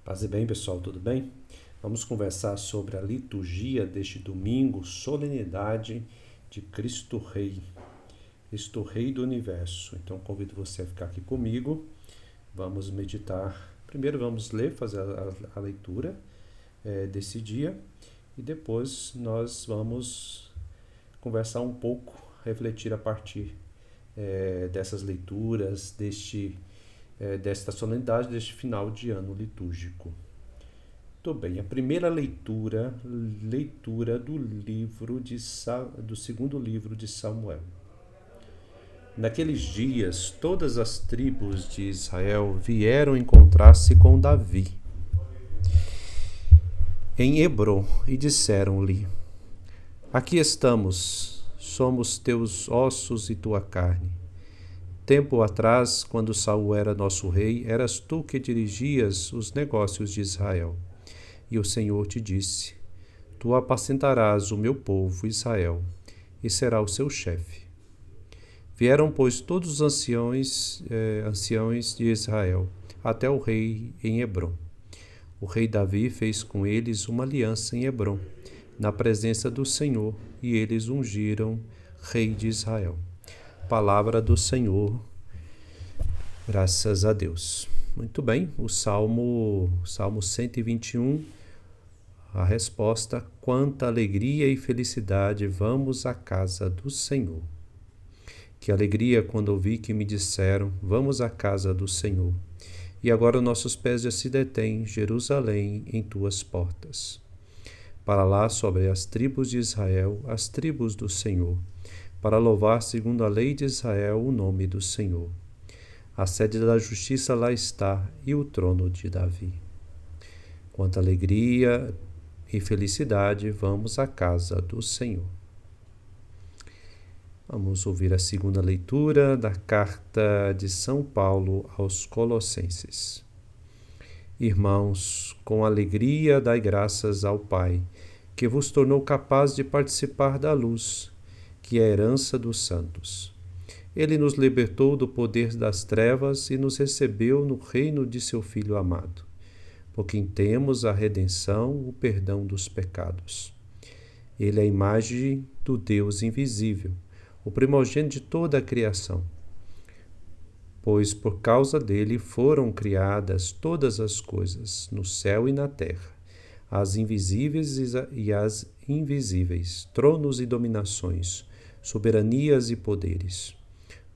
Paz e bem, pessoal, tudo bem? Vamos conversar sobre a liturgia deste domingo, solenidade de Cristo Rei, Cristo Rei do Universo. Então, convido você a ficar aqui comigo. Vamos meditar. Primeiro, vamos ler, fazer a leitura desse dia e depois nós vamos conversar um pouco, refletir a partir dessas leituras, desta solenidade, deste final de ano litúrgico. Muito bem, a primeira leitura do do segundo livro de Samuel. Naqueles dias, todas as tribos de Israel vieram encontrar-se com Davi em Hebrom e disseram-lhe: Aqui estamos, somos teus ossos e tua carne. Tempo atrás, quando Saul era nosso rei, eras tu que dirigias os negócios de Israel. E o Senhor te disse: Tu apacentarás o meu povo Israel, e será o seu chefe. Vieram, pois, todos os anciões de Israel, até o rei em Hebrom. O rei Davi fez com eles uma aliança em Hebrom, na presença do Senhor, e eles ungiram rei de Israel. Palavra do Senhor, graças a Deus. Muito bem, o Salmo 121, a resposta: quanta alegria e felicidade, vamos à casa do Senhor. Que alegria quando ouvi que me disseram: vamos à casa do Senhor. E agora nossos pés já se detêm, Jerusalém, em tuas portas. Para lá sobre as tribos de Israel, as tribos do Senhor, para louvar segundo a lei de Israel o nome do Senhor. A sede da justiça lá está e o trono de Davi. Quanta alegria e felicidade, vamos à casa do Senhor. Vamos ouvir a segunda leitura da carta de São Paulo aos Colossenses. Irmãos, com alegria dai graças ao Pai, que vos tornou capaz de participar da luz, que é a herança dos santos. Ele nos libertou do poder das trevas e nos recebeu no reino de seu Filho amado, por quem temos a redenção, o perdão dos pecados. Ele é a imagem do Deus invisível, o primogênito de toda a criação, pois por causa dele foram criadas todas as coisas, no céu e na terra, as invisíveis e as invisíveis, tronos e dominações, soberanias e poderes.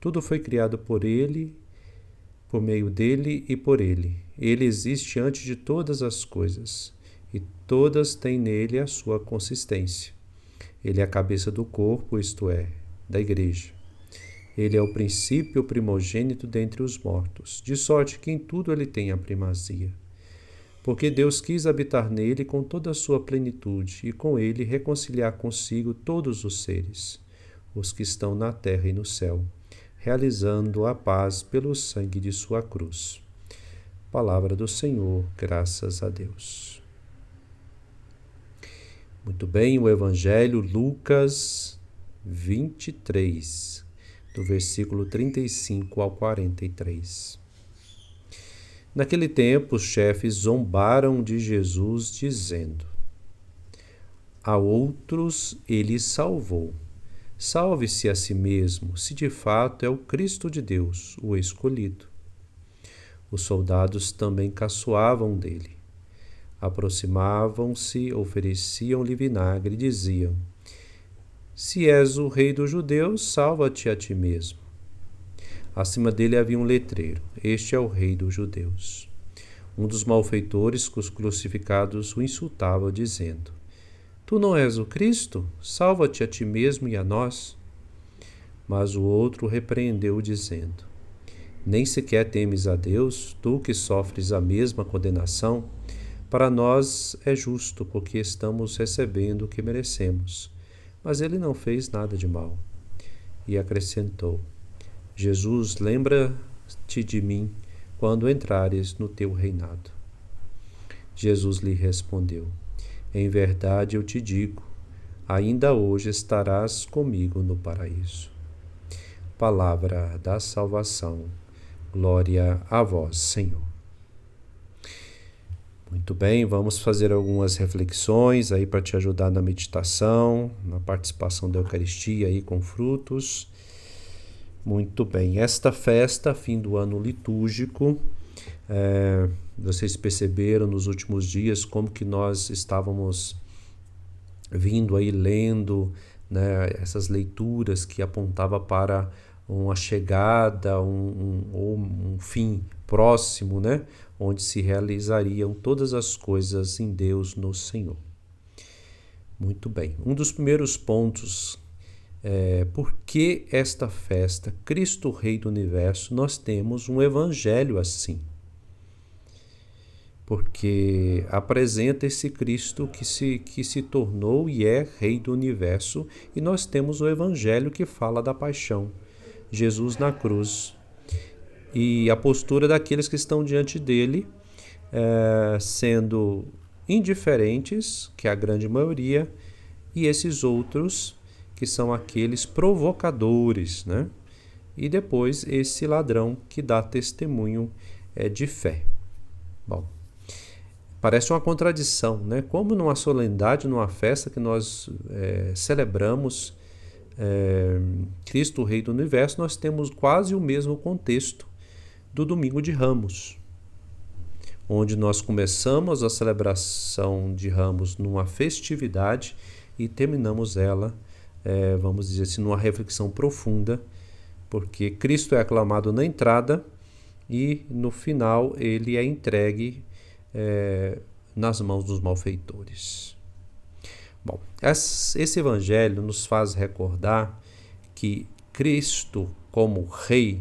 Tudo foi criado por ele, por meio dele e por ele. Ele existe antes de todas as coisas, e todas têm nele a sua consistência. Ele é a cabeça do corpo, isto é, da igreja. Ele é o princípio primogênito dentre os mortos, de sorte que em tudo ele tem a primazia. Porque Deus quis habitar nele com toda a sua plenitude, e com ele reconciliar consigo todos os seres, os que estão na terra e no céu, realizando a paz pelo sangue de sua cruz. Palavra do Senhor, graças a Deus. Muito bem, o Evangelho, Lucas 23, do versículo 35 ao 43. Naquele tempo, os chefes zombaram de Jesus, dizendo: A outros ele salvou. Salve-se a si mesmo, se de fato é o Cristo de Deus, o escolhido. Os soldados também caçoavam dele. Aproximavam-se, ofereciam-lhe vinagre e diziam: Se és o rei dos judeus, salva-te a ti mesmo. Acima dele havia um letreiro: Este é o rei dos judeus. Um dos malfeitores crucificados o insultava, dizendo: Tu não és o Cristo? Salva-te a ti mesmo e a nós. Mas o outro repreendeu, dizendo: Nem sequer temes a Deus, tu que sofres a mesma condenação? Para nós é justo, porque estamos recebendo o que merecemos. Mas ele não fez nada de mal. E acrescentou: Jesus, lembra-te de mim quando entrares no teu reinado. Jesus lhe respondeu: Em verdade eu te digo, ainda hoje estarás comigo no paraíso. Palavra da salvação. Glória a vós, Senhor. Muito bem, vamos fazer algumas reflexões aí para te ajudar na meditação, na participação da Eucaristia aí com frutos. Muito bem, esta festa, fim do ano litúrgico, vocês perceberam nos últimos dias como que nós estávamos vindo aí lendo, né, essas leituras que apontavam para uma chegada, um fim próximo, né, onde se realizariam todas as coisas em Deus, no Senhor. Muito bem. Um dos primeiros pontos por que esta festa, Cristo Rei do Universo, nós temos um evangelho assim. Porque apresenta esse Cristo que se tornou e é Rei do Universo, e nós temos o evangelho que fala da paixão, Jesus na cruz, e a postura daqueles que estão diante dele, sendo indiferentes, que é a grande maioria, e esses outros que são aqueles provocadores, né? E depois esse ladrão que dá testemunho de fé. Bom, parece uma contradição, né? Como numa solenidade, numa festa que nós celebramos Cristo, o Rei do Universo, nós temos quase o mesmo contexto do Domingo de Ramos, onde nós começamos a celebração de Ramos numa festividade e terminamos ela, vamos dizer assim, numa reflexão profunda, porque Cristo é aclamado na entrada e no final ele é entregue nas mãos dos malfeitores. Bom, esse evangelho nos faz recordar que Cristo, como Rei,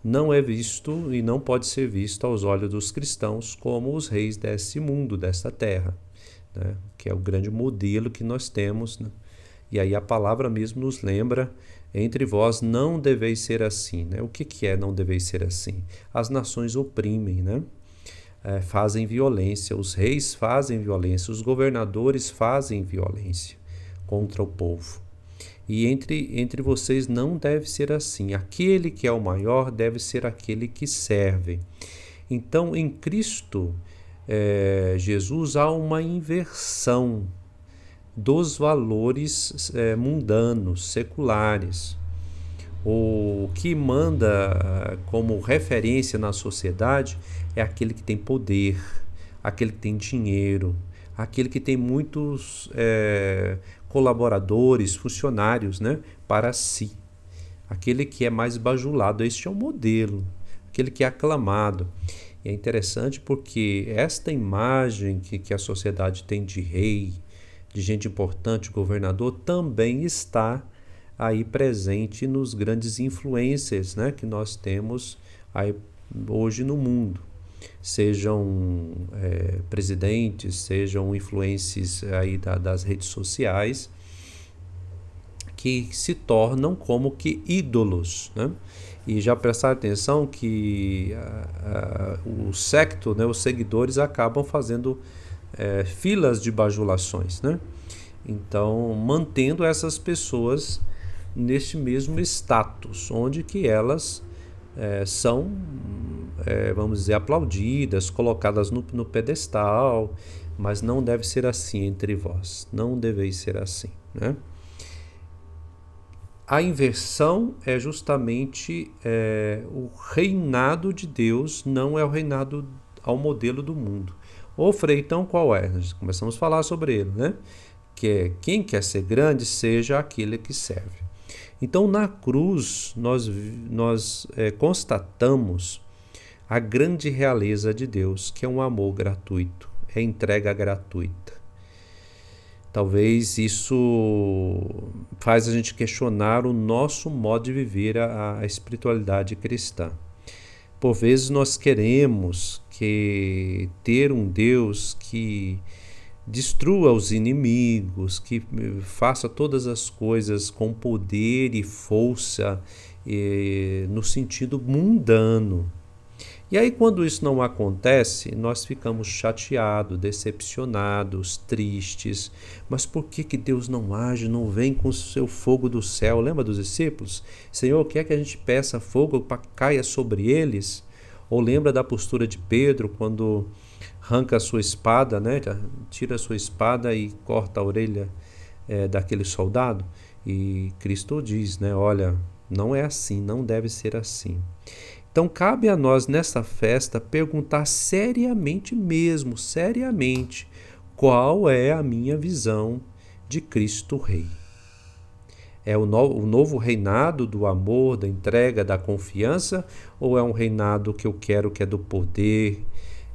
não é visto e não pode ser visto aos olhos dos cristãos como os reis desse mundo, desta terra, né? Que é o grande modelo que nós temos, né? E aí a palavra mesmo nos lembra: entre vós não deveis ser assim, né? O que é não deveis ser assim? As nações oprimem, né? Fazem violência, os reis fazem violência, os governadores fazem violência contra o povo. E entre vocês não deve ser assim. Aquele que é o maior deve ser aquele que serve. Então, em Cristo Jesus, há uma inversão dos valores mundanos, seculares. O que manda como referência na sociedade é aquele que tem poder, aquele que tem dinheiro, aquele que tem muitos colaboradores, funcionários, né, para si. Aquele que é mais bajulado, este é o modelo, aquele que é aclamado. E é interessante porque esta imagem que a sociedade tem de rei, de gente importante, governador, também está aí presente nos grandes influencers, né, que nós temos aí hoje no mundo. Sejam presidentes, sejam influencers aí das redes sociais, que se tornam como que ídolos, né? E já prestar atenção que o secto, né, os seguidores acabam fazendo filas de bajulações, né? Então, mantendo essas pessoas neste mesmo status, onde que elas são, vamos dizer, aplaudidas, colocadas no pedestal, mas não deve ser assim entre vós, não deveis ser assim, né? A inversão é justamente o reinado de Deus, não é o reinado ao modelo do mundo. O Frei, então, qual é? Nós começamos a falar sobre ele, né? Que é: quem quer ser grande, seja aquele que serve. Então, na cruz, nós constatamos a grande realeza de Deus, que é um amor gratuito, é entrega gratuita. Talvez isso faz a gente questionar o nosso modo de viver a espiritualidade cristã. Por vezes nós queremos ter um Deus que destrua os inimigos, que faça todas as coisas com poder e força, no sentido mundano. E aí, quando isso não acontece, nós ficamos chateados, decepcionados, tristes. Mas por que Deus não age, não vem com o seu fogo do céu? Lembra dos discípulos? Senhor, quer que a gente peça fogo para que caia sobre eles? Ou lembra da postura de Pedro quando arranca a sua espada, né? Tira a sua espada e corta a orelha daquele soldado? E Cristo diz, né? Olha, não é assim, não deve ser assim. Então cabe a nós nessa festa perguntar seriamente mesmo, seriamente, qual é a minha visão de Cristo Rei. É o novo reinado do amor, da entrega, da confiança? Ou é um reinado que eu quero que é do poder,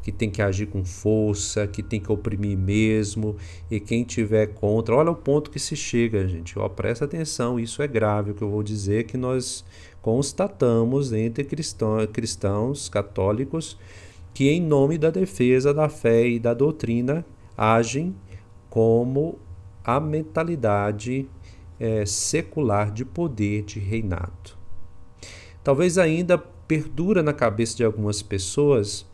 que tem que agir com força, que tem que oprimir mesmo, e quem tiver contra... Olha o ponto que se chega, gente. Presta atenção, isso é grave, o que eu vou dizer, que nós constatamos entre cristãos católicos que, em nome da defesa da fé e da doutrina, agem como a mentalidade secular de poder, de reinado. Talvez ainda perdura na cabeça de algumas pessoas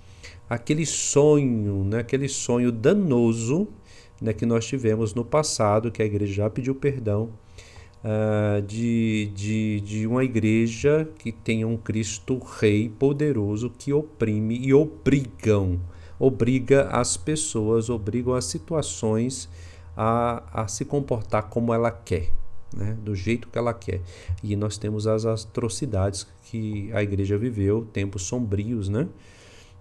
aquele sonho, né, aquele sonho danoso, né, que nós tivemos no passado, que a igreja já pediu perdão, de uma igreja que tenha um Cristo Rei poderoso que oprime e obriga as pessoas, obrigam as situações a se comportar como ela quer, né, do jeito que ela quer. E nós temos as atrocidades que a igreja viveu, tempos sombrios, né?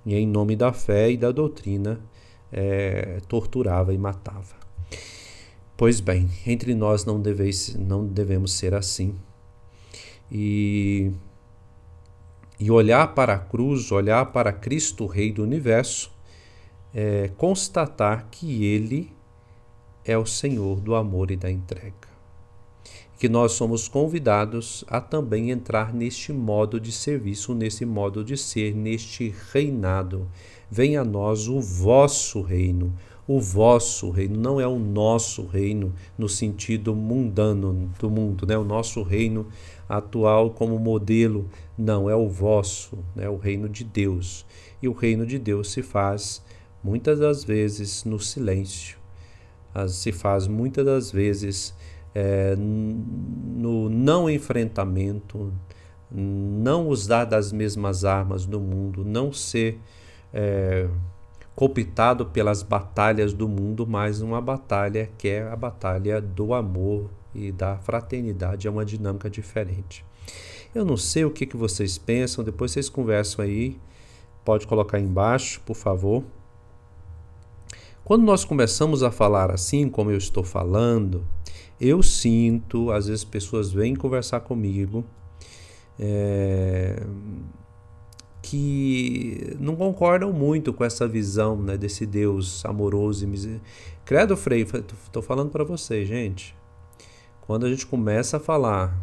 E em nome da fé e da doutrina torturava e matava. Pois bem, entre nós não devemos ser assim. E olhar para a cruz, olhar para Cristo Rei do Universo, constatar que Ele é o Senhor do amor e da entrega. Que nós somos convidados a também entrar neste modo de serviço, nesse modo de ser, neste reinado. Venha a nós o vosso reino. O vosso reino não é o nosso reino no sentido mundano do mundo, né? O nosso reino atual como modelo. Não, é o vosso, né? O reino de Deus. E o reino de Deus se faz muitas das vezes no silêncio. Se faz muitas das vezes no não enfrentamento, não usar das mesmas armas do mundo, não ser cooptado pelas batalhas do mundo, mas uma batalha que é a batalha do amor e da fraternidade, é uma dinâmica diferente. Eu não sei o que vocês pensam, depois vocês conversam aí, pode colocar aí embaixo, por favor. Quando nós começamos a falar assim, como eu estou falando, eu sinto, às vezes pessoas vêm conversar comigo, que não concordam muito com essa visão, né, desse Deus amoroso e misericordioso. Credo, Frei, estou falando para vocês, gente. Quando a gente começa a falar,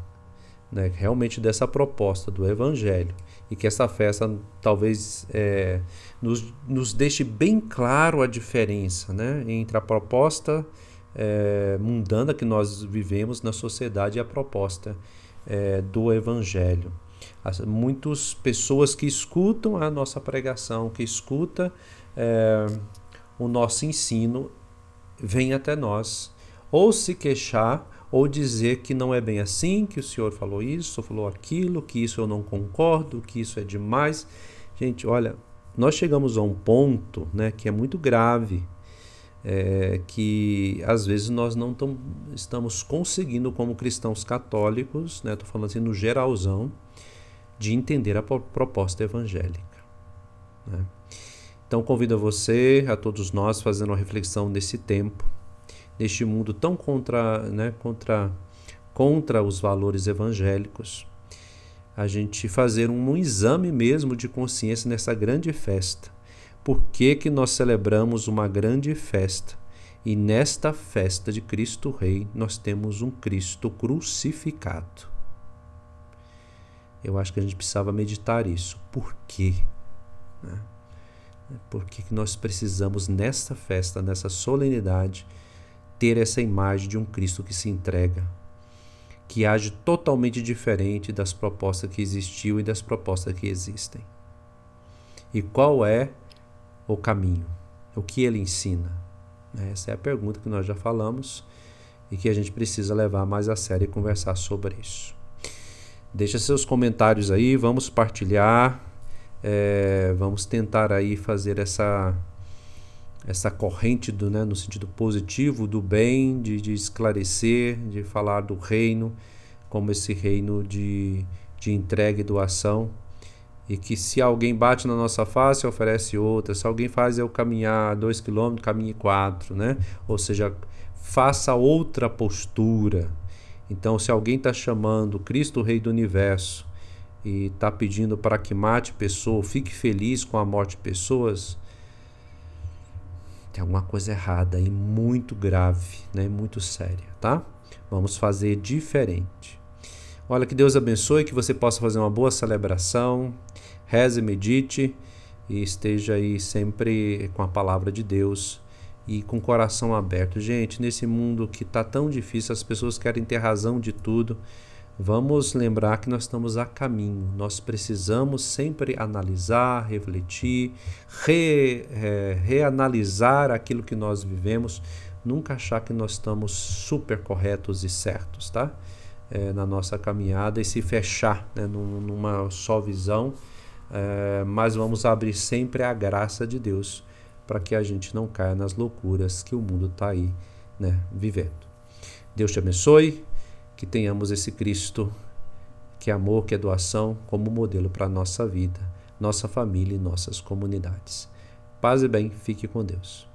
né, realmente dessa proposta do Evangelho, e que essa festa talvez nos deixe bem claro a diferença, né, entre a proposta mundana que nós vivemos na sociedade e a proposta do Evangelho. Muitas pessoas que escutam a nossa pregação, que escutam o nosso ensino, vêm até nós, ou se queixar, ou dizer que não é bem assim, que o senhor falou isso, falou aquilo, que isso eu não concordo, que isso é demais. Gente, olha, nós chegamos a um ponto, né, que é muito grave, que às vezes nós não estamos conseguindo, como cristãos católicos, né, estou falando assim no geralzão, de entender a proposta evangélica, né? Então convido você, a todos nós, fazendo uma reflexão nesse tempo, neste mundo tão contra os valores evangélicos, a gente fazer um exame mesmo de consciência nessa grande festa. Por que nós celebramos uma grande festa? E nesta festa de Cristo Rei, nós temos um Cristo crucificado. Eu acho que a gente precisava meditar isso. Por quê? Né? Por que nós precisamos, nessa festa, nessa solenidade, ter essa imagem de um Cristo que se entrega, que age totalmente diferente das propostas que existiu e das propostas que existem? E qual é o caminho? O que ele ensina? Essa é a pergunta que nós já falamos e que a gente precisa levar mais a sério e conversar sobre isso. Deixa seus comentários aí, vamos partilhar. Vamos tentar aí fazer essa corrente no sentido positivo, do bem, de esclarecer, de falar do reino, como esse reino de entrega e doação, e que se alguém bate na nossa face, oferece outra, se alguém faz eu caminhar 2 km, caminhe 4, né? Ou seja, faça outra postura. Então, se alguém está chamando Cristo, o Rei do Universo, e está pedindo para que mate pessoas, fique feliz com a morte de pessoas, tem alguma coisa errada e muito grave, né? Muito séria, tá? Vamos fazer diferente. Olha, que Deus abençoe, que você possa fazer uma boa celebração, reze, medite e esteja aí sempre com a palavra de Deus e com o coração aberto. Gente, nesse mundo que está tão difícil, as pessoas querem ter razão de tudo. Vamos lembrar que nós estamos a caminho, nós precisamos sempre analisar, refletir, reanalisar aquilo que nós vivemos, nunca achar que nós estamos super corretos e certos, tá? Na nossa caminhada e se fechar, né, numa só visão, mas vamos abrir sempre a graça de Deus para que a gente não caia nas loucuras que o mundo está aí, né, vivendo. Deus te abençoe, que tenhamos esse Cristo, que é amor, que é doação, como modelo para a nossa vida, nossa família e nossas comunidades. Paz e bem, fique com Deus.